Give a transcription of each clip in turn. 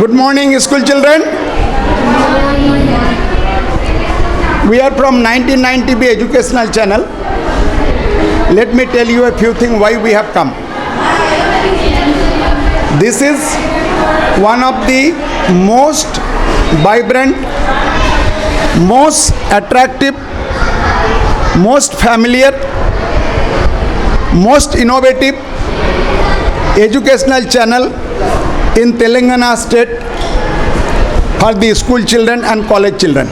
Good morning, school children. We are from 1990B Educational Channel. Let me tell you a few things why we have come. This is one of the most vibrant, most attractive, most familiar, most innovative educational channel in Telangana state for the school children and college children.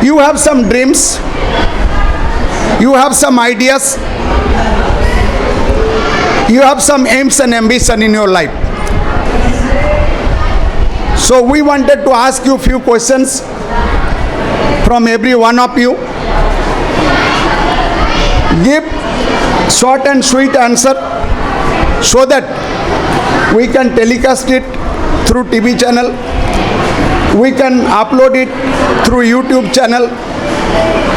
You have some dreams, you have some ideas, you have some aims and ambition in your life. So we wanted to ask you a few questions from every one of you. Give short and sweet answer so that we can telecast it through TV channel, we can upload it through YouTube channel,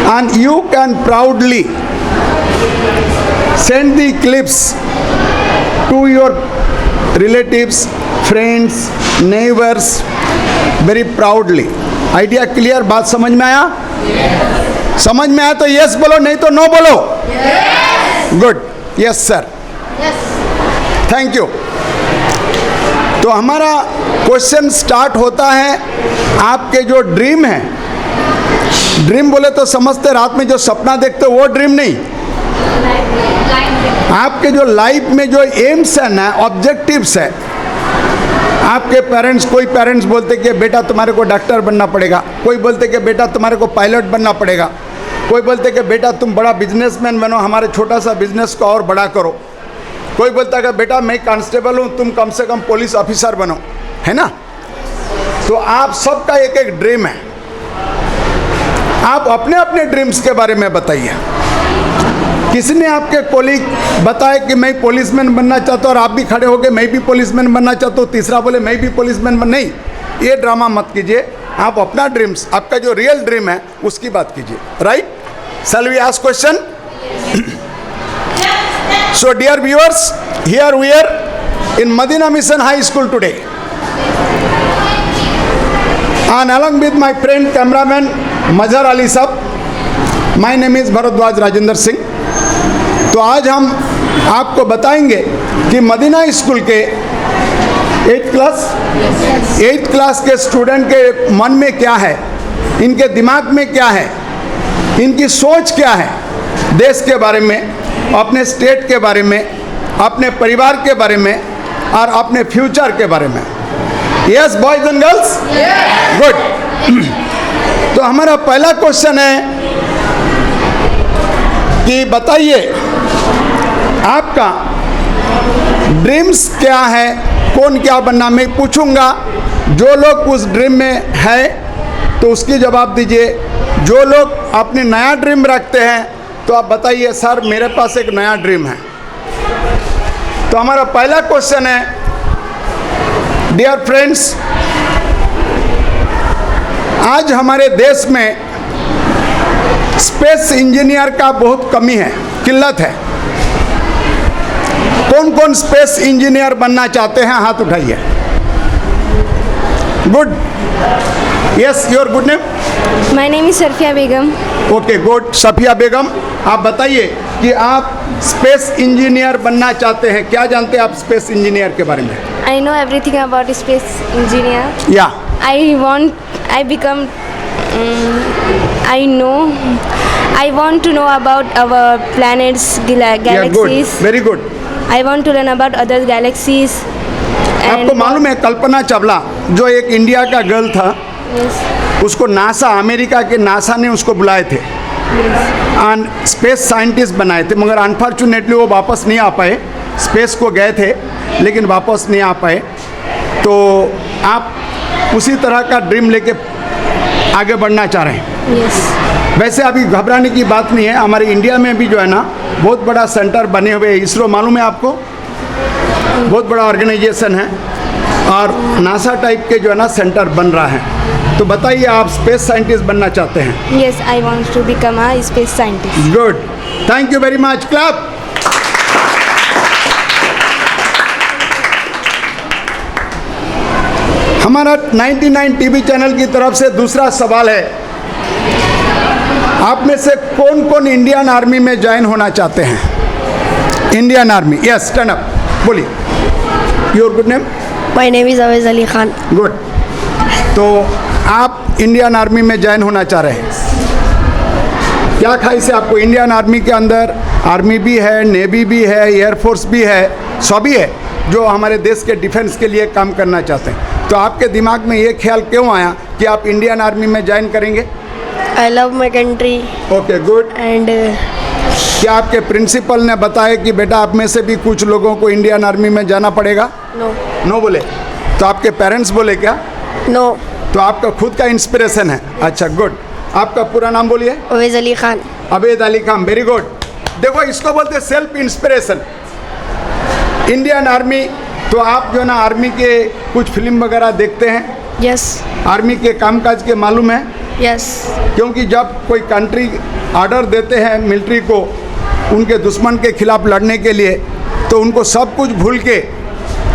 and you can proudly send the clips to your relatives, friends, neighbors very proudly. Idea clear? बात समझ में आया? समझ में आया तो yes बोलो, नहीं तो नो बोलो. Good. Yes sir. Thank you. तो हमारा क्वेश्चन स्टार्ट होता है, आपके जो ड्रीम है, ड्रीम बोले तो समझते रात में जो सपना देखते वो ड्रीम नहीं, आपके जो लाइफ में जो एम्स है ना, ऑब्जेक्टिव्स है. आपके पेरेंट्स, कोई पेरेंट्स बोलते कि बेटा तुम्हारे को डॉक्टर बनना पड़ेगा, कोई बोलते कि बेटा तुम्हारे को पायलट बनना पड़ेगा, कोई बोलते कि बेटा तुम बड़ा बिजनेसमैन बनो, हमारे छोटा सा बिजनेस को और बड़ा करो, कोई बोलता है कि बेटा मैं कांस्टेबल हूँ, तुम कम से कम पुलिस ऑफिसर बनो, है ना. तो आप सबका एक एक ड्रीम है. आप अपने अपने ड्रीम्स के बारे में बताइए. किसी ने आपके कोलीग बताए कि मैं पुलिसमैन बनना चाहता हूँ, और आप भी खड़े हो गए मैं भी पुलिसमैन बनना चाहता हूँ, तीसरा बोले मैं भी पुलिसमैन बन. नहीं, ये ड्रामा मत कीजिए. आप अपना ड्रीम्स, आपका जो रियल ड्रीम है उसकी बात कीजिए. Right? Shall we ask question? So dear viewers, here we are in Madina Mission High School today, and along with my friend cameraman Mazhar Ali Sab, my name is Bharadwaj Rajendra Singh. तो आज हम आपको बताएंगे कि Medina school के 8th class के student के मन में क्या है, इनके दिमाग में क्या है, इनकी सोच क्या है, देश के बारे में, अपने स्टेट के बारे में, अपने परिवार के बारे में और अपने फ्यूचर के बारे में. Yes boys and girls? Good. तो हमारा पहला क्वेश्चन है कि बताइए आपका ड्रीम्स क्या है, कौन क्या बनना. मैं पूछूंगा, जो लोग उस ड्रीम में है तो उसकी जवाब दीजिए. जो लोग अपने नया ड्रीम रखते हैं तो आप बताइए सर मेरे पास एक नया ड्रीम है. तो हमारा पहला क्वेश्चन है, डियर फ्रेंड्स, आज हमारे देश में स्पेस इंजीनियर का बहुत कमी है, किल्लत है. कौन कौन स्पेस इंजीनियर बनना चाहते हैं, हाथ उठाइए. Good. Yes, your good name? My name is Safia Begum. Okay, good. Safia Begum, आप बताइए कि आप स्पेस इंजीनियर बनना चाहते हैं. क्या जानते हैं आप स्पेस इंजीनियर के बारे में? I know everything about space engineer. या आई want to know about our planets, galaxies. Very good. I want to learn about other galaxies. आपको मालूम है कल्पना चावला जो एक इंडिया का गर्ल था, Yes. उसको नासा, अमेरिका के नासा ने उसको बुलाए थे और स्पेस साइंटिस्ट बनाए थे, मगर अनफॉर्चुनेटली वो वापस नहीं आ पाए. स्पेस को गए थे लेकिन वापस नहीं आ पाए. तो आप उसी तरह का ड्रीम लेके आगे बढ़ना चाह रहे हैं. Yes. वैसे अभी घबराने की बात नहीं है. हमारे इंडिया में भी जो है ना बहुत बड़ा सेंटर बने हुए. इसरो मालूम है आपको, बहुत बड़ा ऑर्गेनाइजेशन है, और नासा टाइप के जो है ना सेंटर बन रहा है. तो बताइए आप स्पेस साइंटिस्ट बनना चाहते हैं? Yes, I want to become a space scientist. Good. Thank you very much. Clap. हमारा 99 टीवी चैनल की तरफ से दूसरा सवाल है, आप में से कौन कौन इंडियन आर्मी में ज्वाइन होना चाहते हैं? Indian army, yes, stand up, बोलिए। Your good name? My name is Awaiz Ali Khan. Good. तो आप इंडियन आर्मी में ज्वाइन होना चाह रहे हैं, क्या ख्वाहिश है आपको? इंडियन आर्मी के अंदर आर्मी भी है, नेवी भी है, एयरफोर्स भी है, सभी है जो हमारे देश के डिफेंस के लिए काम करना चाहते हैं। तो आपके दिमाग में ये ख्याल क्यों आया कि आप इंडियन आर्मी में ज्वाइन करेंगे? I love my country okay, good. And क्या आपके प्रिंसिपल ने बताया कि बेटा आप में से भी कुछ लोगों को इंडियन आर्मी में जाना पड़ेगा? नो। नो बोले? तो आपके पेरेंट्स बोले क्या? नो। तो आपका खुद का इंस्पिरेशन है। अच्छा, गुड। आपका पूरा नाम बोलिए। अवैज़ अली खान। अवैध अली खान, वेरी गुड। देखो, इसको बोलते हैं सेल्फ इंस्पिरेशन। इंडियन आर्मी, तो आप जो ना आर्मी के कुछ फिल्म वगैरह देखते हैं? यस। आर्मी के कामकाज के मालूम है? यस। क्योंकि जब कोई कंट्री ऑर्डर देते हैं मिलिट्री को उनके दुश्मन के खिलाफ लड़ने के लिए, तो उनको सब कुछ भूल के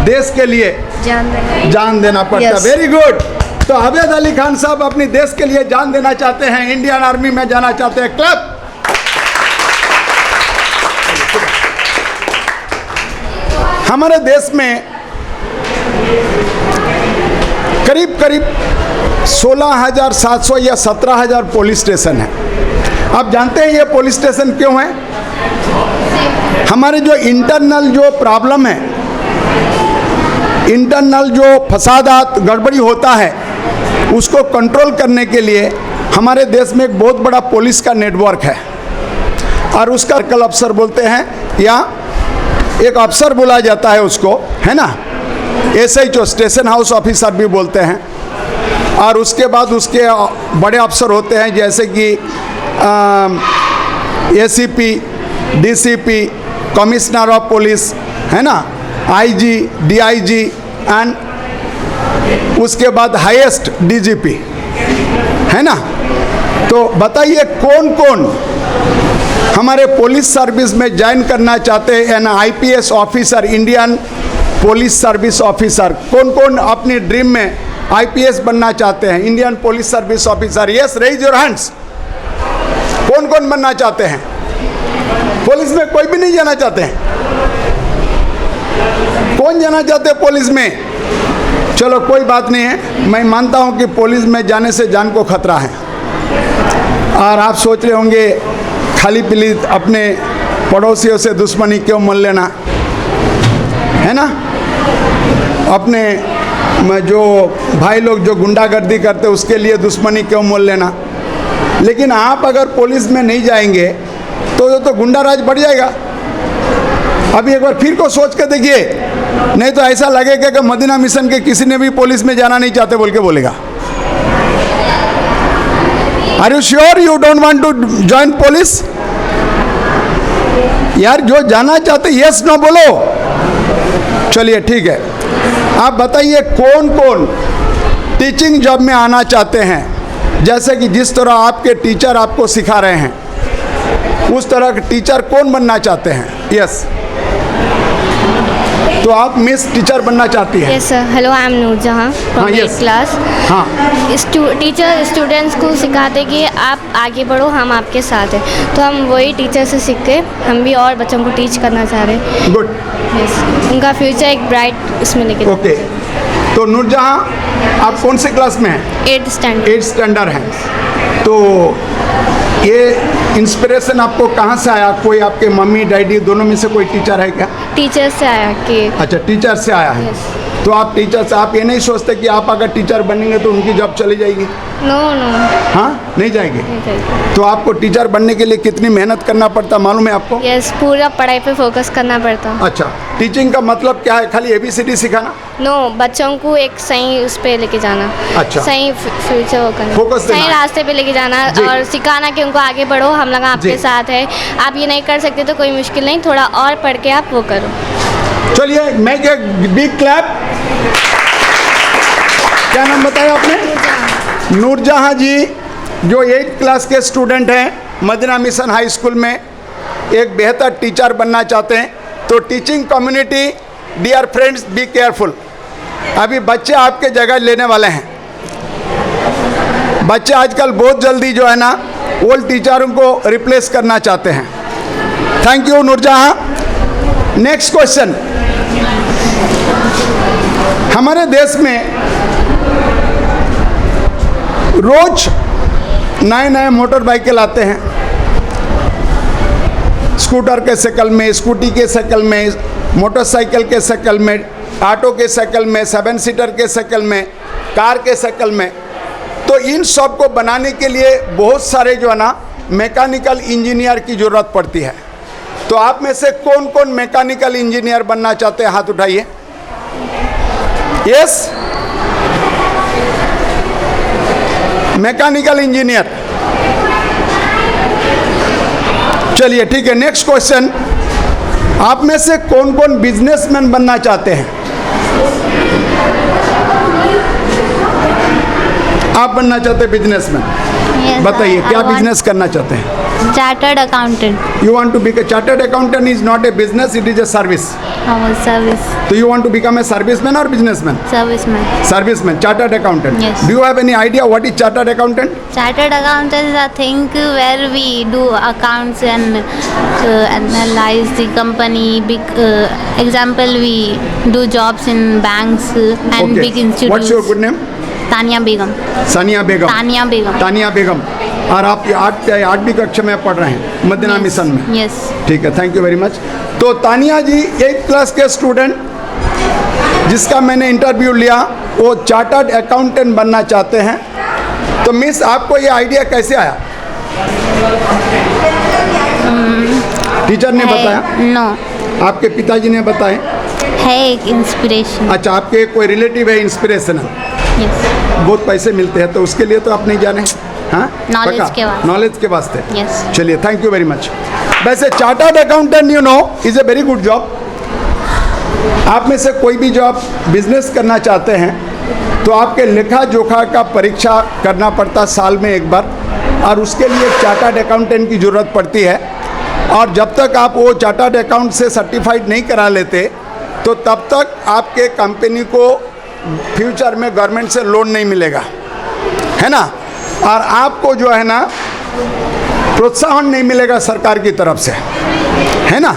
देश के लिए जान देना पड़ता है। Yes. Very good. तो अवैध अली खान साहब अपनी देश के लिए जान देना चाहते हैं, इंडियन आर्मी में जाना चाहते हैं। क्लब। हमारे देश में करीब करीब 16,700 या 17,000 पुलिस स्टेशन है। आप जानते हैं ये पुलिस स्टेशन क्यों है? हमारे जो इंटरनल जो प्रॉब्लम है, इंटरनल जो फसादात गड़बड़ी होता है, उसको कंट्रोल करने के लिए हमारे देश में एक बहुत बड़ा पुलिस का नेटवर्क है और उसका सर्कल अफसर बोलते हैं या एक अफसर बोला जाता है उसको, है ना, SHO, स्टेशन हाउस ऑफिसर भी बोलते हैं। और उसके बाद उसके बड़े अफसर होते हैं जैसे कि ACP, DCP, commissioner of police, है ना, IG, DIG एंड उसके बाद हाईएस्ट DGP, है ना। तो बताइए कौन कौन हमारे पुलिस सर्विस में ज्वाइन करना चाहते हैं? An IPS officer, Indian police service officer. कौन कौन अपनी ड्रीम में IPS बनना चाहते हैं, Indian police service officer? Yes, raise your hands. कौन कौन बनना चाहते हैं? पुलिस में कोई भी नहीं जाना चाहते हैं? कौन जाना चाहते हैं पुलिस में? चलो कोई बात नहीं है, मैं मानता हूं कि पुलिस में जाने से जान को खतरा है। और आप सोच रहे होंगे खाली पीली अपने पड़ोसियों से दुश्मनी क्यों मोल लेना, है ना, अपने जो भाई लोग जो गुंडागर्दी करते उसके लिए दुश्मनी क्यों मोल लेना। लेकिन आप अगर पुलिस में नहीं जाएंगे तो गुंडाराज बढ़ जाएगा। अभी एक बार फिर को सोच के देखिए, नहीं तो ऐसा लगेगा कि मदीना मिशन के किसी ने भी पुलिस में जाना नहीं चाहते बोल के बोलेगा। Are you sure you don't want to join police? यार जो जाना चाहते यस नो बोलो। चलिए ठीक है, आप बताइए कौन कौन टीचिंग जॉब में आना चाहते हैं? जैसे कि जिस तरह आपके टीचर आपको सिखा रहे हैं उस तरह के टीचर कौन बनना चाहते हैं? यस। तो आप मिस टीचर बनना चाहती हैं? Yes sir. Hello, I am Noorjahan from 8th class. हाँ, टीचर स्टूडेंट्स को सिखाते कि आप आगे बढ़ो, हम आपके साथ हैं। तो हम वही टीचर से सीख के हम भी और बच्चों को टीच करना चाह रहे हैं। गुड। यस, उनका फ्यूचर एक ब्राइट इसमें लेके ओके। तो नूरजहां, आप कौन से क्लास में हैं? 8th standard. 8th स्टैंडर्ड हैं। तो ये इंस्पिरेशन आपको कहाँ से आया? कोई आपके मम्मी डैडी दोनों में से कोई टीचर है क्या? टीचर से आया कि अच्छा, टीचर से आया है। Yes. तो आप टीचर से, आप ये नहीं सोचते कि आप अगर टीचर बनेंगे तो उनकी जॉब चली जाएगी? नो नो हाँ, नहीं जाएगी। नहीं चाहिए। तो आपको टीचर बनने के लिए कितनी मेहनत करना पड़ता मालूम है आपको? यस, पूरा पढ़ाई पे फोकस करना पड़ता। अच्छा, टीचिंग का मतलब क्या है? खाली ABCD सिखाना? नो, बच्चों को एक सही उस पे लेके जाना। अच्छा। सही फ्यूचर वो करना, Focus देना सही है। रास्ते पे लेके जाना जी। और सिखाना कि उनको आगे बढ़ो, हम लोग आपके जी। साथ है। आप ये नहीं कर सकते तो कोई मुश्किल नहीं, थोड़ा और पढ़ के आप वो करो। चलिए, मेक ए बिग क्लैप। क्या नाम बताया आपने? नूरजहां जी, जो 8th क्लास के स्टूडेंट हैं मदीना मिशन हाई स्कूल में, एक बेहतर टीचर बनना चाहते हैं। तो teaching community, dear friends, be careful. अभी बच्चे आपके जगह लेने वाले हैं। बच्चे आजकल बहुत जल्दी जो है ना ओल्ड टीचरों को रिप्लेस करना चाहते हैं। Thank you Noorjahan. Next question, हमारे देश में रोज नए नए मोटर बाइकें आते हैं, स्कूटर के शक्ल में, स्कूटी के शक्ल में, मोटरसाइकिल के शक्ल में, ऑटो के शक्ल में, 7 सीटर के शक्ल में, कार के शक्ल में। तो इन सब को बनाने के लिए बहुत सारे जो है ना मैकेनिकल इंजीनियर की ज़रूरत पड़ती है। तो आप में से कौन कौन मैकेनिकल इंजीनियर बनना चाहते हैं? हाथ उठाइए। Yes, mechanical engineer. चलिए ठीक है। नेक्स्ट क्वेश्चन, आप में से कौन कौन बिजनेसमैन बनना चाहते हैं? आप बनना चाहते हैं बिजनेसमैन? बताइए क्या बिजनेस करना चाहते हैं? Chartered accountant. You want to become a chartered accountant is not a business, it is a service. Service. So you want to become a serviceman or businessman? Serviceman. Serviceman, chartered accountant. Yes. Do you have any idea what is chartered accountant? Chartered accountant is a thing where we do accounts and analyze the company. Big example, we do jobs in banks and big institutes. What's your good name? Tania Begum. Sania Begum. Tania Begum. Tania Begum. और आप 8वीं कक्षा में पढ़ रहे हैं Medina mission में? Yes. ठीक है, थैंक यू वेरी मच। तो तानिया जी 8th क्लास के स्टूडेंट जिसका मैंने इंटरव्यू लिया, वो चार्टर्ड अकाउंटेंट बनना चाहते हैं। तो मिस, आपको ये आइडिया कैसे आया? टीचर ने बताया? नो, आपके पिताजी ने बताए? है एक इंस्पिरेशन। अच्छा, आपके कोई रिलेटिव है इंस्पिरेशनल? यस। बहुत पैसे मिलते हैं तो उसके लिए तो आप नहीं जाने? हाँ, Knowledge के वास्ते। नॉलेज के वास्ते। Yes. चलिए, थैंक यू वेरी मच। वैसे chartered accountant you know is a very good job. आप में से कोई भी जॉब बिजनेस करना चाहते हैं तो आपके लेखा जोखा का परीक्षा करना पड़ता साल में एक बार, और उसके लिए चार्टर्ड अकाउंटेंट की ज़रूरत पड़ती है। और जब तक आप वो चार्टर्ड अकाउंट से सर्टिफाइड नहीं करा लेते तो तब तक आपके कंपनी को फ्यूचर में गवर्नमेंट से लोन नहीं मिलेगा, है ना। और आपको जो है ना प्रोत्साहन नहीं मिलेगा सरकार की तरफ से, है ना।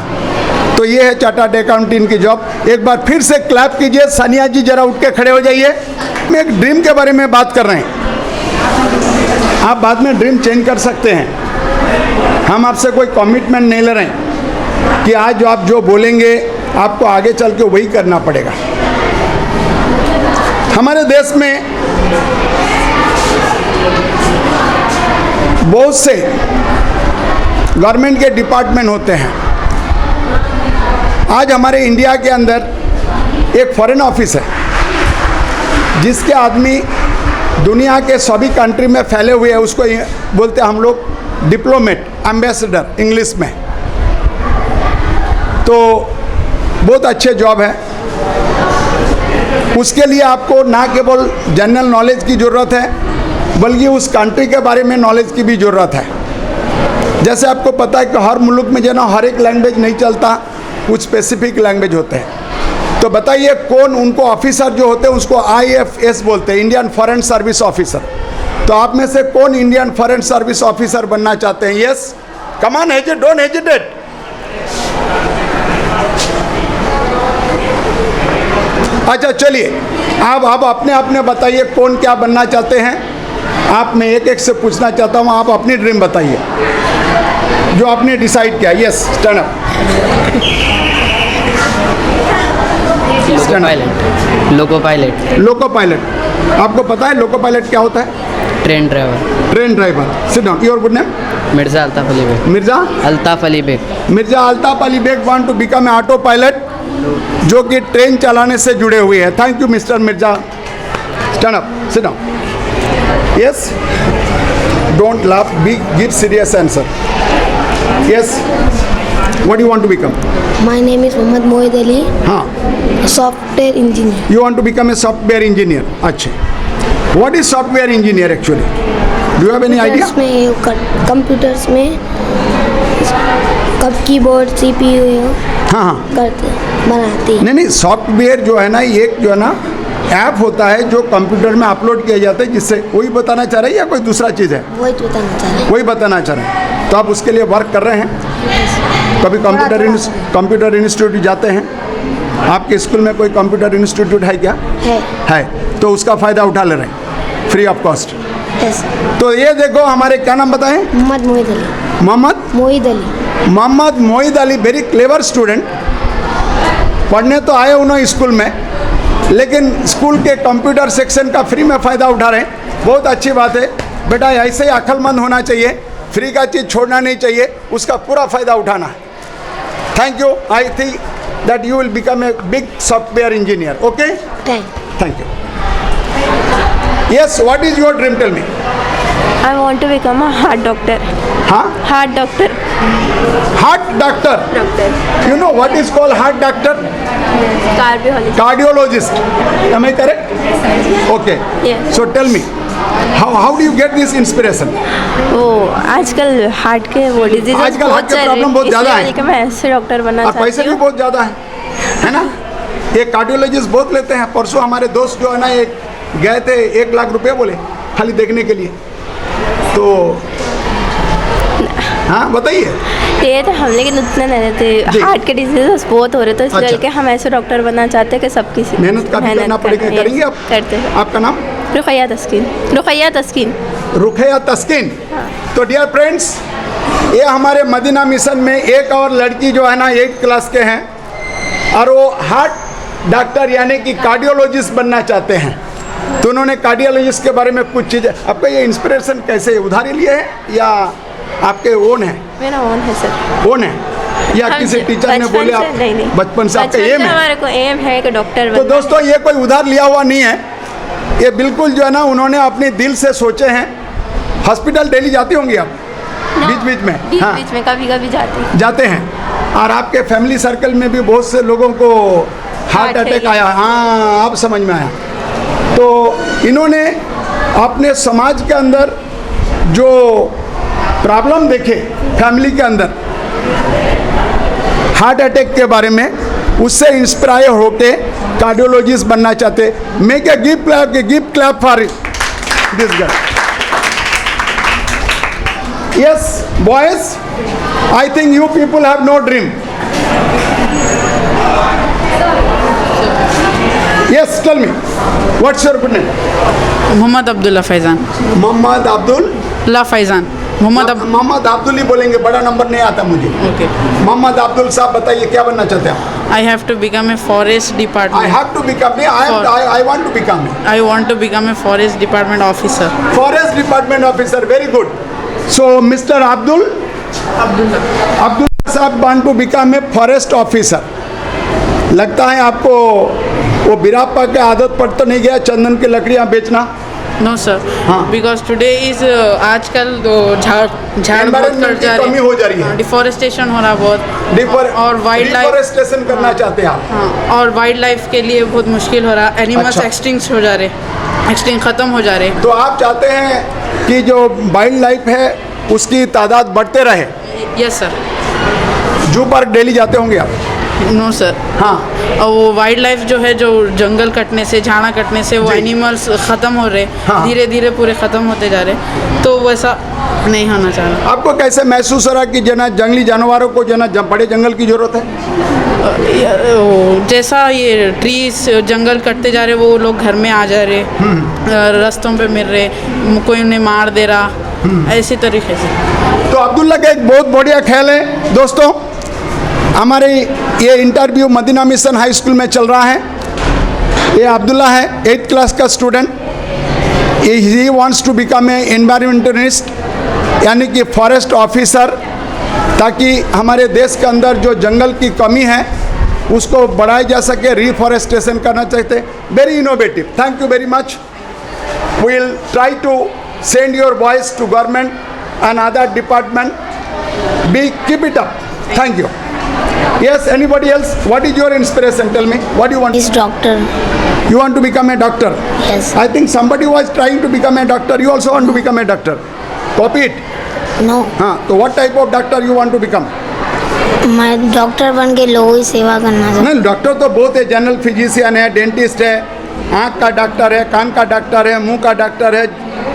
तो ये है चार्टर्ड अकाउंटेंट की जॉब। एक बार फिर से क्लैप कीजिए। सानिया जी जरा उठ के खड़े हो जाइए। मैं एक ड्रीम के बारे में बात कर रहे हैं, आप बाद में ड्रीम चेंज कर सकते हैं। हम आपसे कोई कमिटमेंट नहीं ले रहे हैं कि आज आप जो बोलेंगे आपको आगे चल के वही करना पड़ेगा। हमारे देश में बहुत से गवर्नमेंट के डिपार्टमेंट होते हैं। आज हमारे इंडिया के अंदर एक फॉरेन ऑफिस है जिसके आदमी दुनिया के सभी कंट्री में फैले हुए हैं। उसको बोलते हैं हम लोग डिप्लोमेट, एम्बेसडर इंग्लिश में। तो बहुत अच्छे जॉब है। उसके लिए आपको ना केवल जनरल नॉलेज की ज़रूरत है बल्कि उस कंट्री के बारे में नॉलेज की भी ज़रूरत है। जैसे आपको पता है कि हर मुल्क में जो ना हर एक लैंग्वेज नहीं चलता, कुछ स्पेसिफिक लैंग्वेज होते हैं। तो बताइए कौन उनको ऑफिसर जो होते हैं उसको IFS बोलते हैं, इंडियन फॉरेन सर्विस ऑफिसर। तो आप में से कौन इंडियन फॉरेन सर्विस ऑफिसर बनना चाहते हैं? Yes, come on, don't hesitate. अच्छा चलिए, आप अपने अपने बताइए कौन क्या बनना चाहते हैं। आप मैं एक एक से पूछना चाहता हूँ, आप अपनी ड्रीम बताइए जो आपने डिसाइड किया। Yes, stand up. Loco pilot. Loco pilot, आपको पता है लोको पायलट क्या होता है? Train driver. Train driver. Sit down. Your good name? Mirza Altaf Ali Beg. Mirza Altaf Ali Beg. Mirza Altaf Ali Beg want to become a auto pilot जो कि ट्रेन चलाने से जुड़े हुए हैं। Thank you mister Mirza. Stand up, sit down. Yes, don't laugh, be give serious answer. Yes, what you want to become? My name is Mohammad Mohid Ali, हाँ, software engineer. you want to become a software engineer. अच्छा, what is software engineer actually? Do you have any idea? Computers में कब keyboard CPU हाँ हाँ, करते बनाती है। नहीं सॉफ्टवेयर जो है ना, ये जो है ना ऐप होता है जो कंप्यूटर में अपलोड किया जाता है, जिससे वही बताना चाह रहे हैं या कोई दूसरा चीज़ है? वही बताना चाह रहे हैं। वही बताना चाह रहे हैं। तो आप उसके लिए वर्क कर रहे हैं? कभी कंप्यूटर इंस्टीट्यूट जाते हैं? आपके स्कूल में कोई कंप्यूटर इंस्टीट्यूट है क्या? है। तो उसका फ़ायदा उठा ले रहे हैं फ्री ऑफ कॉस्ट। यस। तो ये देखो, हमारे क्या नाम बताएं? Mohammad Mohid Ali. Mohammad Mohid Ali, very clever student. पढ़ने तो आए उन्होंने स्कूल में, लेकिन स्कूल के कंप्यूटर सेक्शन का फ्री में फ़ायदा उठा रहे हैं। बहुत अच्छी बात है बेटा, ऐसे ही अक्लमंद होना चाहिए, फ्री का चीज़ छोड़ना नहीं चाहिए, उसका पूरा फ़ायदा उठाना है। Thank you. I think that you will become a big software engineer. Okay, thank you. Yes, what is your dream? Tell me. I want to become a heart doctor. हाँ, Heart doctor. Heart doctor. Doctor. You know what is called heart doctor? Cardiologist. Cardiologist. Am I correct? Okay. Yes. So tell me, how do you get this inspiration? वो आजकल heart के वो disease आजकल heart के problem बहुत ज़्यादा है। इसलिए मैं ऐसे डॉक्टर बनना और चाहती पैसे भी हूँ। बहुत ज़्यादा है ना? ये कार्डियोलॉजिस्ट बहुत लेते हैं। परसों हमारे दोस्त जो है ना, एक गए थे, 1 लाख रुपए बोले खाली देखने के लिए। तो हाँ बताइए। ये तो हम लेकिन उतने नहीं जी। रहते, हार्ट के डिजीजेस बहुत हो रहे, तो इसलिए अच्छा। कि हम ऐसे डॉक्टर बनना चाहते हैं कि सबकी मेहनत का भी करना पड़ेगा। करेंगे आप? करते हैं। आपका नाम? रुखैया तस्कीन। रुखैया तस्कीन। तो डियर फ्रेंड्स, ये हमारे मदीना मिशन में एक और लड़की जो है ना 8th क्लास के हैं, और वो हार्ट डॉक्टर यानी कि कार्डियोलॉजिस्ट बनना चाहते हैं। तो उन्होंने कार्डियोलॉजिस्ट के बारे में कुछ चीज़ें, आपका ये इंस्पिरेशन कैसे, उधारी लिए है या आपके ओन है? मेरा ओन है सर। ओन है या हाँ किसी जी, टीचर ने बचपन बोले? से- आप नहीं। बचपन से आपका बचपन एम से है? हमारे को एम है कि डॉक्टर तो बनना। दोस्तों, ये कोई उधार लिया हुआ नहीं है, ये बिल्कुल जो है ना उन्होंने अपने दिल से सोचे हैं। हॉस्पिटल डेली जाती होंगी आप? बीच में? हाँ, बीच में कभी जाते हैं। और आपके फैमिली सर्कल में भी बहुत से लोगों को हार्ट अटैक आया? हाँ, आप समझ में आया। तो इन्होंने अपने समाज के अंदर जो प्रॉब्लम देखे फैमिली के अंदर हार्ट अटैक के बारे में, उससे इंस्पायर होके कार्डियोलॉजिस्ट बनना चाहते। Make a give clap for this girl. Yes, boys, I think you people have no dream. Yes, tell me, what's your good name? Mohammad Abdullah Faizan. Mohammad Abdullah Faizan. Mohammad Abdul ही बोलेंगे, बड़ा नंबर नहीं आता मुझे। ओके। मोहम्मद अब्दुल साहब, बताइए क्या बनना चाहते हैं? I have to become a forest I department. have to become, I want to become I want to become a forest department officer. forest department officer. Very good. So Mr. Abdul साहब want to become a forest officer. लगता है आपको वो बिरापा के आदत पड़ तो नहीं गया चंदन की लकड़ियाँ बेचना? नो सर, हाँ। बिकॉज टुडे इज आजकल झाड़ बहुत Environment कट की जा कमी हो जा रही है। डिफॉरेस्टेशन हो रहा बहुत। और वाइल्ड लाइफ, डिफॉरेस्टेशन करना चाहते हैं आप? हाँ, और वाइल्ड लाइफ के लिए बहुत मुश्किल हो रहा। एनिमल्स अच्छा। एक्सटिंक्ट हो जा रहे, एक्सटिंक्ट ख़त्म हो जा रहे। तो आप चाहते हैं कि जो वाइल्ड लाइफ है उसकी तादाद बढ़ते रहे? Yes sir. Zoo park daily जाते होंगे आप? No sir. हाँ। और वो वाइल्ड लाइफ जो है, जो जंगल कटने से, झाड़ा कटने से वो जी। एनिमल्स ख़त्म हो रहे, हाँ। धीरे धीरे पूरे ख़त्म होते जा रहे, तो वैसा नहीं होना चाह रहा। आपको कैसे महसूस हो रहा कि जना जंगली जानवरों को जना बड़े जंगल की ज़रूरत है? जैसा ये ट्रीज जंगल कटते जा रहे, वो लोग घर में आ जा रहे, रास्तों पे मिल रहे, कोई उन्हें मार दे रहा, ऐसी तरीके से। तो अब्दुल्ला का एक बहुत बढ़िया ख्याल है। दोस्तों, हमारे ये interview Madina mission high school में चल रहा है। ये अब्दुल्ला है, 8th क्लास का student. He wants to become a environmentalist, यानी कि फॉरेस्ट ऑफिसर, ताकि हमारे देश के अंदर जो जंगल की कमी है उसको बढ़ाया जा सके, रिफॉरेस्टेशन करना चाहते। Very innovative, thank you very much. We will try to send your voice to government and other department. Keep it up. Thank you. Yes, anybody else? What is your inspiration? Tell me. What do you want? Is doctor. You want to become a doctor? Yes. I think somebody was trying to become a doctor. You also want to become a doctor. Copy it. No. हाँ, तो what type of doctor you want to become? मैं doctor बन के लोगों की सेवा करना चाहती नहीं, डॉक्टर तो बहुत है, जनरल फिजिशियन है, डेंटिस्ट है, आँख का डॉक्टर है, कान का डॉक्टर है, मुंह का डॉक्टर है,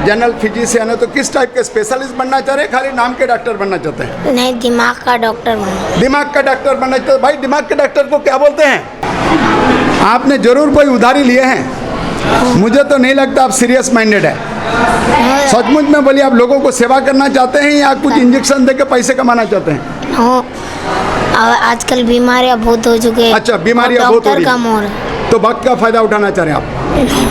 जनरल फिजिशियन है, तो किस टाइप के स्पेशलिस्ट बनना चाह रहे हैं, खाली नाम के डॉक्टर बनना चाहते हैं? नहीं, दिमाग का डॉक्टर बनना। दिमाग का डॉक्टर बनना चाहते हैं। भाई दिमाग के डॉक्टर को क्या बोलते हैं? आपने जरूर कोई उधारी लिए हैं, मुझे तो नहीं लगता आप सीरियस माइंडेड है। सचमुच में बोलिए, आप लोगों को सेवा करना चाहते हैं या कुछ इंजेक्शन दे के पैसे कमाना चाहते हैं? हो, और आजकल बीमारियां बहुत हो चुकी है। अच्छा, बीमारियां बहुत हो रही डॉक्टर कम हो हैं, रहे। तो वक्त का फायदा उठाना चाह रहे हैं आप?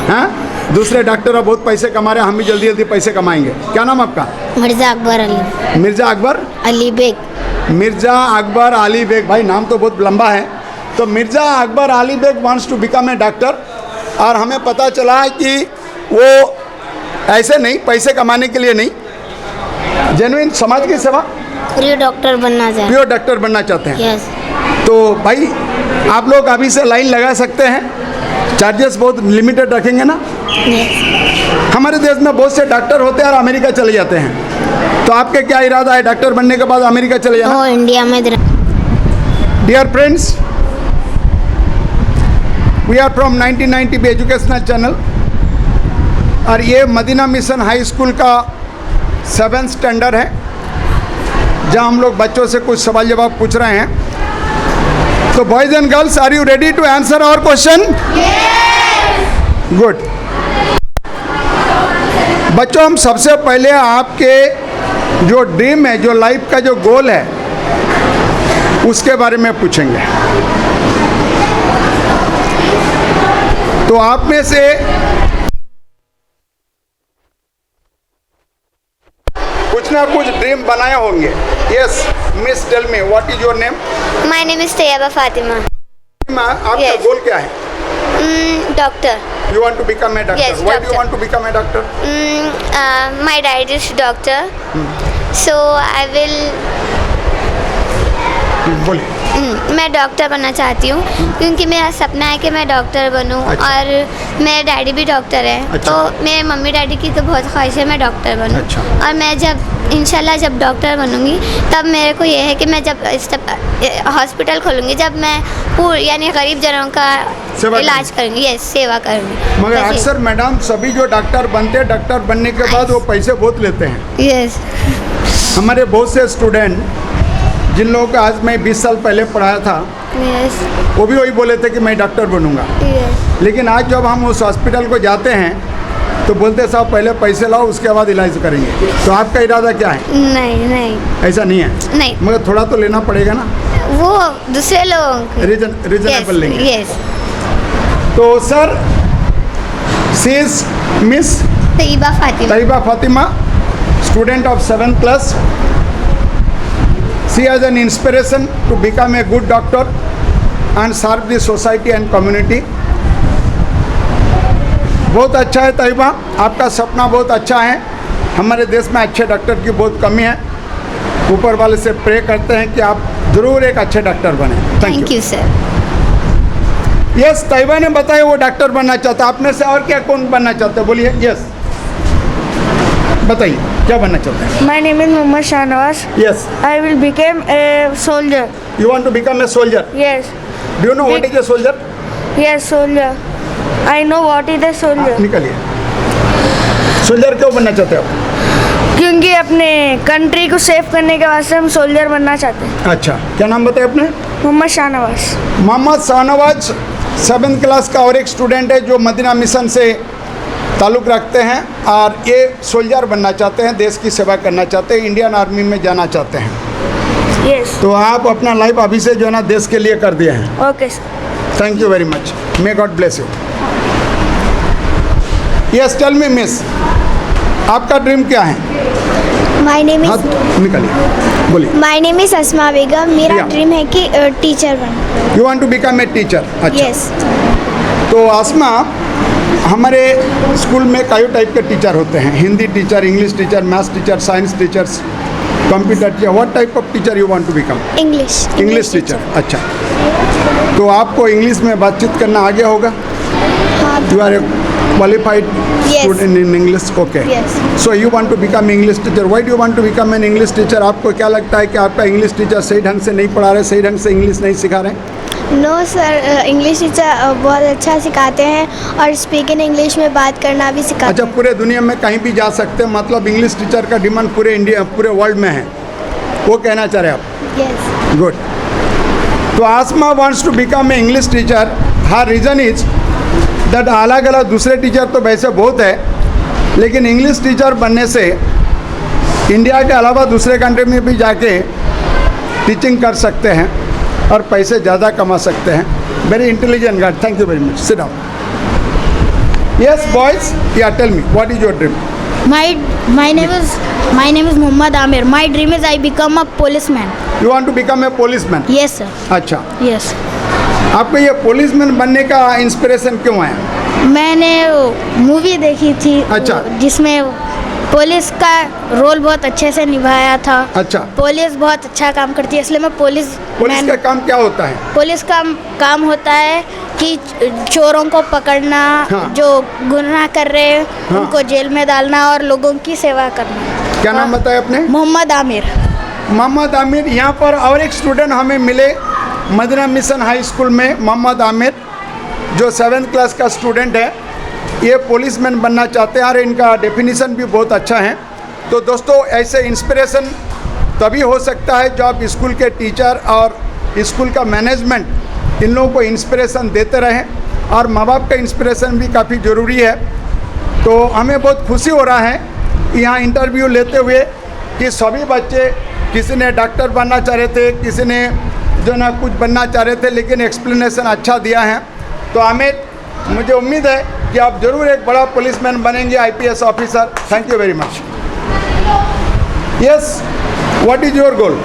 हैं? दूसरे डॉक्टर अब बहुत पैसे कमा रहे हैं, हम भी जल्दी जल्दी पैसे कमाएंगे। क्या नाम आपका? मिर्जा अकबर अली। मिर्जा अकबर अली बेग। मिर्जा अकबर अली बेग, भाई नाम तो बहुत लंबा है। तो Mirza Akbar Ali Beg wants to become a doctor, और हमें पता चला कि वो ऐसे नहीं, पैसे कमाने के लिए नहीं, जेन्युइन समाज की सेवा, प्रिय डॉक्टर बनना चाहते प्योर डॉक्टर बनना चाहते हैं। हैं। यस। तो भाई आप लोग अभी से लाइन लगा सकते हैं, चार्जेस बहुत लिमिटेड रखेंगे ना? यस। हमारे देश में बहुत से डॉक्टर होते हैं और अमेरिका चले जाते हैं, तो आपके क्या इरादा है डॉक्टर बनने के बाद अमेरिका चले जाना? वो इंडिया में dear friends, we are from 1990 educational channel, और ये मदीना मिशन हाई स्कूल का 7th स्टैंडर्ड है, जहाँ हम लोग बच्चों से कुछ सवाल जवाब पूछ रहे हैं। तो boys and girls, are you ready to answer our question? Good. बच्चों, हम सबसे पहले आपके जो ड्रीम है, जो लाइफ का जो गोल है, उसके बारे में पूछेंगे। तो आप में से कुछ ना कुछ ड्रीम बनाए होंगे। Yes miss, tell me what is your name? My name is Tayyaba Fatima. आपका Yes. गोल क्या है? Doctor. You want to become a doctor. Yes, Why do you doctor. want to become a doctor? My dad is doctor, so I will बोलिए। मैं doctor बनना चाहती हूँ, क्योंकि मेरा सपना है कि मैं डॉक्टर बनूँ। अच्छा। और मेरे डैडी भी डॉक्टर हैं। अच्छा। तो मेरे मम्मी डैडी की तो बहुत ख्वाहिश है मैं डॉक्टर बनूँ। अच्छा। और मैं जब इंशाल्लाह जब डॉक्टर बनूँगी, तब मेरे को ये है कि मैं जब हॉस्पिटल खोलूँगी, जब मैं यानी गरीब जनों का सेवा इलाज करूँगी, यस, सेवा करूँगी। मगर अक्सर मैडम, सभी जो डॉक्टर बनते हैं, डॉक्टर बनने के बाद वो पैसे बहुत लेते हैं। यस। हमारे बहुत से स्टूडेंट, जिन लोगों को आज मैं 20 साल पहले पढ़ाया था, यस। वो भी वही बोले थे कि मैं डॉक्टर बनूंगा। यस। लेकिन आज जब हम उस हॉस्पिटल को जाते हैं, तो बोलते साहब पहले पैसे लाओ, उसके बाद इलाज करेंगे। तो आपका इरादा क्या है? नहीं नहीं ऐसा नहीं है? नहीं, मगर थोड़ा तो लेना पड़ेगा ना, वो दूसरे लोगों रीजनेबल लेंगे। यस। तो sir, she is miss Tayyaba Fatima. Tayyaba Fatima, student of 7th class. She has an inspiration to become a good doctor and serve the society and community. बहुत अच्छा है तैयबा, आपका सपना बहुत अच्छा है। हमारे देश में अच्छे डॉक्टर की बहुत कमी है। ऊपर वाले से प्रे करते हैं कि आप ज़रूर एक अच्छे डॉक्टर बने। Thank you sir. Yes, Tayyaba ने बताया वो डॉक्टर बनना चाहता। आप में से और क्या कौन बनना चाहते हैं? बोलिए। यस, बताइए क्या बनना चाहते हैं? My name is Muhammad Shahnawaz. Yes, I will become a soldier. You want to become a soldier. Yes, do you know what is a soldier? yes, soldier. I know what is a soldier. निकलिए। Soldier क्यों बनना चाहते हो? क्योंकि अपने country को save करने के वास्ते हम सोल्जर बनना चाहते हैं। अच्छा, क्या नाम बताए अपने? मोहम्मद शाहनवाज। मोहम्मद शाहनवाज 7th क्लास का और एक स्टूडेंट है जो मदीना मिशन से ताल्लुक़ रखते हैं और ये सोल्जर बनना चाहते हैं, देश की सेवा करना चाहते हैं, इंडियन आर्मी में जाना चाहते हैं। Yes. तो आप अपना लाइफ अभी से जो है ना देश के लिए कर दिए हैं। Okay, sir. Thank you very much, may God bless you. Yes, tell me miss, आपका ड्रीम क्या है? माय नेम हाथ निकालिए, बोलिए। My name is Asma Begum. मेरा Yeah. ड्रीम है कि टीचर बनूं। You want to become a teacher? अच्छा। यस। तो आसमा, हमारे स्कूल में कई टाइप के टीचर होते हैं, Hindi teacher, English teacher, maths teacher, science teachers, computer teacher. What type of teacher you want to become? English. English teacher. अच्छा, तो आपको इंग्लिश में बातचीत करना आ गया होगा? हाँ। You are a qualified Yes. student in English? Okay. Yes. So you want to become English teacher. Why do you want to become an English teacher? आपको क्या लगता है कि आपका इंग्लिश टीचर सही ढंग से नहीं पढ़ा रहे, सही ढंग से इंग्लिश नहीं सिखा रहे? नो सर, इंग्लिश टीचर बहुत अच्छा सिखाते हैं और स्पीकिंग इंग्लिश में बात करना भी सिखाते अच्छा, पूरे दुनिया में कहीं भी जा सकते हैं, मतलब इंग्लिश टीचर का डिमांड पूरे इंडिया, पूरे वर्ल्ड में है, वो कहना चाह रहे हैं आप? हैं। यस। गुड. तो Asma wants to become a English teacher. Her reason is that अलग अलग दूसरे टीचर तो वैसे बहुत है, लेकिन इंग्लिश टीचर बनने से इंडिया के अलावा दूसरे कंट्री में भी जाके टीचिंग कर सकते हैं और पैसे ज़्यादा कमा सकते हैं. Very intelligent girl. Thank you very much. Sit down. Yes boys, या tell me what is your dream? My name is Muhammad Amir. My dream is I become a policeman. You want to become a policeman? Yes sir. अच्छा, Yes. आपको ये policeman बनने का inspiration क्यों आया? मैंने movie देखी थी अच्छा। जिसमें पुलिस का रोल बहुत अच्छे से निभाया था. अच्छा, पुलिस बहुत अच्छा काम करती है, इसलिए मैं पुलिस का काम क्या होता है? पुलिस का काम होता है कि चोरों को पकड़ना, हाँ। जो गुनाह कर रहे हैं हाँ। उनको जेल में डालना और लोगों की सेवा करना. क्या नाम बताया आपने? मोहम्मद आमिर. मोहम्मद आमिर. यहाँ पर और एक स्टूडेंट हमें मिले मदीना मिशन हाई स्कूल में, मोहम्मद आमिर, जो 7th क्लास का स्टूडेंट है. ये पुलिसमैन बनना चाहते हैं और इनका डेफिनेशन भी बहुत अच्छा है. तो दोस्तों, ऐसे इंस्पिरेशन तभी हो सकता है जब आप स्कूल के टीचर और स्कूल का मैनेजमेंट इन लोगों को इंस्पिरेशन देते रहें, और माँ बाप का इंस्पिरेशन भी काफ़ी ज़रूरी है. तो हमें बहुत खुशी हो रहा है कि यहाँ इंटरव्यू लेते हुए कि सभी बच्चे, किसी ने डॉक्टर बनना चाह रहे थे, किसी ने जो ना कुछ बनना चाह रहे थे, लेकिन एक्सप्लेनेशन अच्छा दिया है. तो आमिर, मुझे उम्मीद है कि आप ज़रूर एक बड़ा पुलिसमैन बनेंगे, IPS officer. Thank you very much. Yes, what is your goal?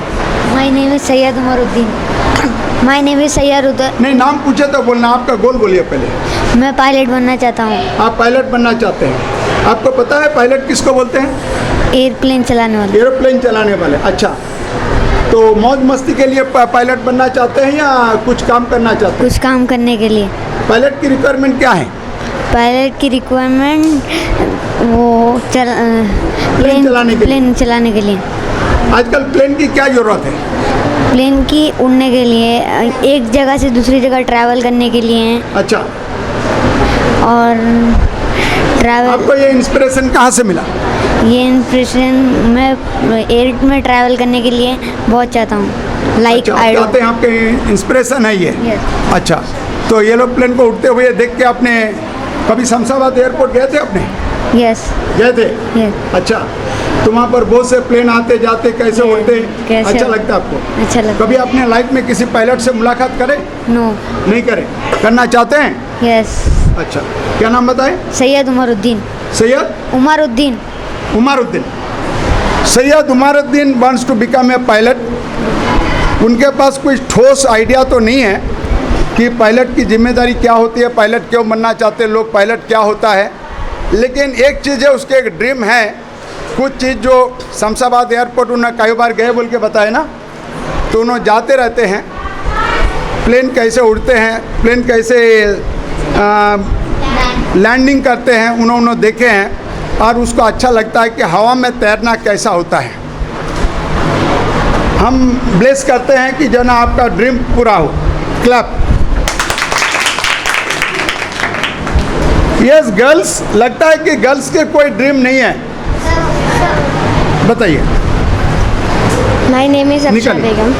My name is Syed Umaruddin. My name is Syed. नहीं, नाम पूछे तो बोलना, आपका गोल बोलिए पहले. मैं पायलट बनना चाहता हूँ. आप पायलट बनना चाहते हैं. आपको पता है पायलट किसको बोलते हैं? एयरप्लेन चलाने वाले. एरोप्लेन चलाने वाले. अच्छा, तो मौज मस्ती के लिए पायलट बनना चाहते हैं या कुछ काम करना चाहते हैं? कुछ काम करने के लिए. पायलट की रिक्वायरमेंट क्या है? पायलट की रिक्वायरमेंट वो प्लेन चलाने के लिए. आजकल प्लेन की क्या ज़रूरत है? प्लेन की उड़ने के लिए, एक जगह से दूसरी जगह ट्रैवल करने के लिए. अच्छा, और ट्रैवल. आपको ये इंस्पिरेशन कहाँ से मिला? ये इंस्पिरेशन मैं एयर में ट्रैवल करने के लिए बहुत चाहता हूँ. लाइक अच्छा, आप चाहते हैं, आपके इंस्पिरेशन है ये? Yes. अच्छा, तो एरोप्लेन को उड़ते हुए देख के आपने कभी शमशाबाद एयरपोर्ट गए थे अपने? यस. गए थे? यस. अच्छा, तो वहाँ पर बहुत से प्लेन आते जाते, कैसे Yes. उड़ते? कैसे? अच्छा लगता है आपको? अच्छा लगता. कभी आपने लाइफ में किसी पायलट से मुलाकात करे? नो. नहीं करे. करना चाहते हैं? यस. अच्छा, क्या नाम बताए? Syed Umaruddin. Syed Umaruddin. Umaruddin. Syed Umaruddin wants to become a pilot. उनके पास कोई ठोस आइडिया तो नहीं है कि पायलट की जिम्मेदारी क्या होती है, पायलट क्यों बनना चाहते हैं लोग, पायलट क्या होता है. लेकिन एक चीज़ है, उसके एक ड्रीम है, कुछ चीज़ जो शमशाबाद एयरपोर्ट उन्होंने कई बार गए बोल के बताए ना, तो उन्होंने जाते रहते हैं, प्लेन कैसे उड़ते हैं, प्लेन कैसे लैंडिंग करते हैं, उन्होंने देखे हैं, और उसको अच्छा लगता है कि हवा में तैरना कैसा होता है. हम ब्लेस करते हैं कि जो ना आपका ड्रीम पूरा हो. क्लैप. यस गर्ल्स, लगता है कि गर्ल्स के कोई ड्रीम नहीं है. बताइए. माय नेम इज अफशा निकालिए. बेगम.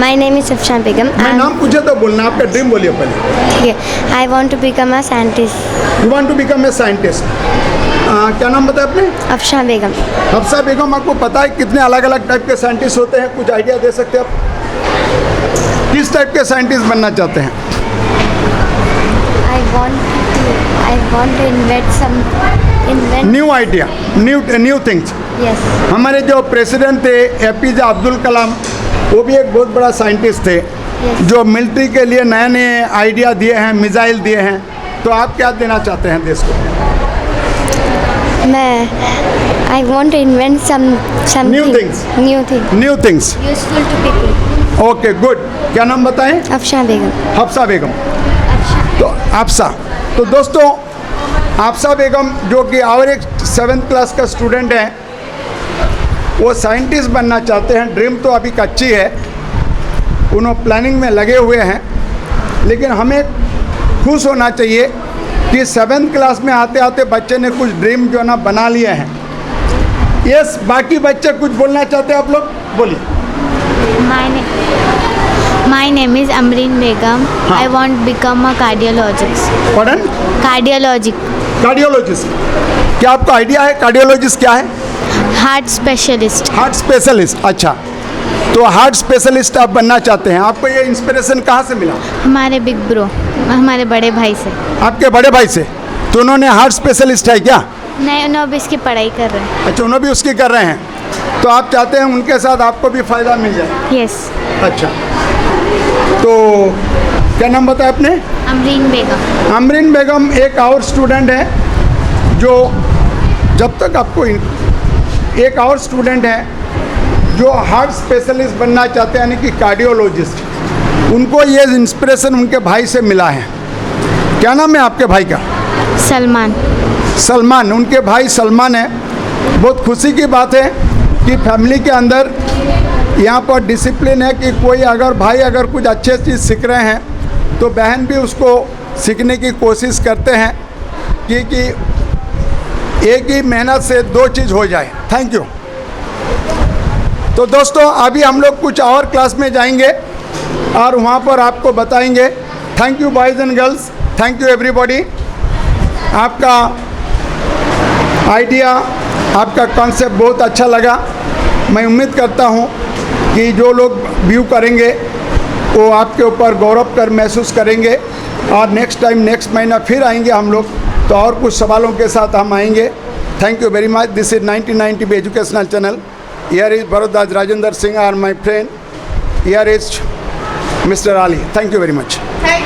माय नेम इज अफशा बेगम. मैं नाम पूछे तो बोलना, आपका ड्रीम बोलिए पहले. ठीक है. I want to become a scientist. You want to become a scientist. क्या नाम बताया आपने? अफशा बेगम. हफ्सा बेगम. आपको पता है कितने अलग अलग टाइप के साइंटिस्ट होते हैं? कुछ आइडिया दे सकते हैं आप? किस टाइप के साइंटिस्ट बनना चाहते हैं? I want to invent new idea, new things. yes. हमारे जो प्रेसिडेंट थे APJ अब्दुल कलाम, वो भी एक बहुत बड़ा साइंटिस्ट थे, जो मिलिट्री के लिए नए नए आइडिया दिए हैं, मिसाइल दिए हैं. तो आप क्या देना चाहते हैं देश को? I want to invent something New things. New things useful to people. Okay, good. क्या नाम बताएं? अफशा बेगम. हफ्सा बेगम. तो हफ्सा, तो दोस्तों आफसा बेगम जो कि और एक 7th क्लास का स्टूडेंट है, वो साइंटिस्ट बनना चाहते हैं। ड्रीम तो अभी कच्ची है, उन्होंने प्लानिंग में लगे हुए हैं, लेकिन हमें खुश होना चाहिए कि 7th क्लास में आते आते बच्चे ने कुछ ड्रीम जो है ना बना लिए हैं। यस, बाकी बच्चे कुछ बोलना चाहते हैं, आप लोग बोलिए। My name is Amreen Begum. हाँ. I want to become a cardiologist. पढ़न कार्डियोलॉजिस्ट। क्या आपको आइडिया है कार्डियोलॉजिस्ट क्या है? Heart specialist. Heart specialist. अच्छा, तो हार्ट स्पेशलिस्ट आप बनना चाहते हैं। आपको ये इंस्पिरेशन कहाँ से मिला? हमारे बिग ब्रो, हमारे बड़े भाई से। आपके बड़े भाई से। तो उन्होंने हार्ट स्पेशलिस्ट है क्या? नहीं, उन्होंने अभी इसकी पढ़ाई कर रहे हैं। अच्छा, उन्होंने भी उसकी कर रहे हैं, तो आप चाहते हैं उनके साथ आपको भी फ़ायदा मिल जाए। यस। अच्छा, तो क्या नाम बताया आपने? अमरीन बेगम। अमरीन बेगम एक और स्टूडेंट है जो जब तक आपको एक और स्टूडेंट है जो हार्ट स्पेशलिस्ट बनना चाहते हैं, यानी कि कार्डियोलॉजिस्ट। उनको ये इंस्पिरेशन उनके भाई से मिला है। क्या नाम है आपके भाई का? सलमान। सलमान, उनके भाई सलमान है। बहुत खुशी की बात है कि फैमिली के अंदर यहाँ पर डिसिप्लिन है कि कोई अगर भाई अगर कुछ अच्छे चीज़ सीख रहे हैं तो बहन भी उसको सीखने की कोशिश करते हैं कि एक ही मेहनत से 2 चीज़ हो जाए। Thank you. तो दोस्तों अभी हम लोग कुछ और क्लास में जाएंगे और वहाँ पर आपको बताएंगे। Thank you boys and girls, thank you everybody. आपका आइडिया, आपका कॉन्सेप्ट बहुत अच्छा लगा। मैं उम्मीद करता हूँ कि जो लोग व्यू करेंगे वो आपके ऊपर गौरव कर महसूस करेंगे और नेक्स्ट टाइम नेक्स्ट महीना फिर आएंगे हम लोग, तो और कुछ सवालों के साथ हम आएंगे। Thank you very much. This is 1990 educational channel. Here is Bhardwaj Rajendra Singh और my friend. Here is mister Ali. Thank you very much. Thank